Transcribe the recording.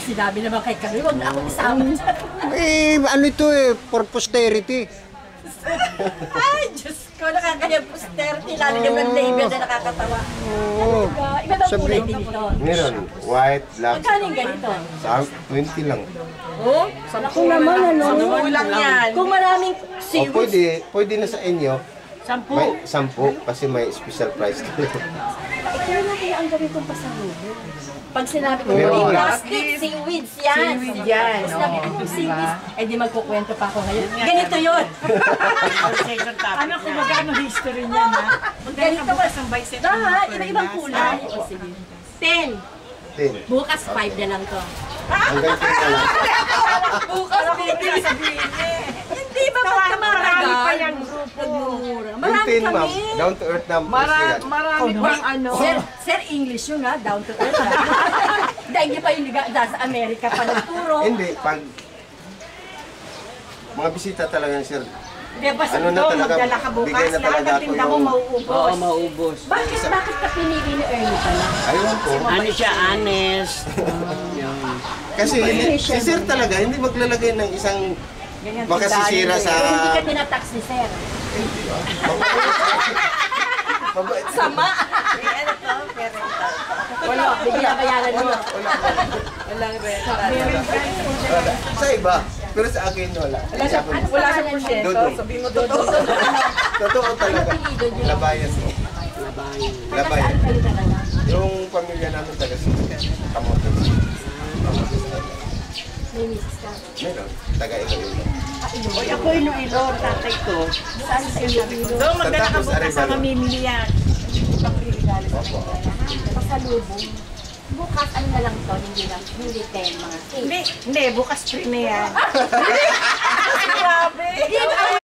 Sinabi naman kay Kami, huwag na akong isama dyan. Eh, ano ito eh, for posterity. Ay, Diyos ko, nakakaya posterity. Lalo yung label na nakakatawa. Oo. Iba bang kulay din ito? Meron, white, black. Magkano yung ganito? 20 lang. Oh, kung naman ano. Kulang yan. Kung maraming O seaweed. pwede na sa inyo. 10. May 10 kasi may special price. Kaya na kaya ang gawin kong pasalubong. Pag sinabi ko, Meron. plastic, seaweeds yan. Seaweed yan, Tapos sabi ko, oo. seaweeds. Eh di magkukwento pa ako ngayon. Ganito yun. Ano kung magkano history niya na? Ganito ba? Isang bicep. Lahat, iba-ibang kulay. O sige. 10. 10. Bukas 5 na lang to. Hanggang 10 na lang. Bukas bibili. Hindi ba pagka Marami pa maragal? yung grupo. Nagmumura. Yung Marami 10 ma'am, kami. down to earth na Marami pang ano. Sir, English yun ha, down to earth ha. Hindi pa yung sa Amerika pa nagturo. Hindi, pag mga bisita talaga sir. Di ba sa Ano na ito, talaga, magdala ka bukas, bigay na lahat talaga ng ako tinda mo yung- mauubos. maubos. Bakit ka pinili ni Ernie pala? Ayun po. Ano siya, honest. Yun. Kasi si sir talaga, hindi maglalagay ng isang makasisira sa... Hindi ka tinatax ni Sir. Mabait. Sama! Wala, binabayaran mo. Walang renta. Sa iba, pero sa akin wala. Wala sa porsyento, Dodong. sabihin mo totoo. Totoo talaga. Labayan mo. Labayan. Kayo talaga. Yung pamilya namin taga Kamotes. Kamotes taga. May misis ka. Meron, taga Iloilo. Oy, ako Iloilo, tatay ko. Saan sa Iloilo? Doon, magdala ka Tapos, bukas sa Arevalo. mamimili yan. Opo. Pasalubong. Bukas ano na lang to, hindi 10, mga 8. Hindi, bukas free na yan.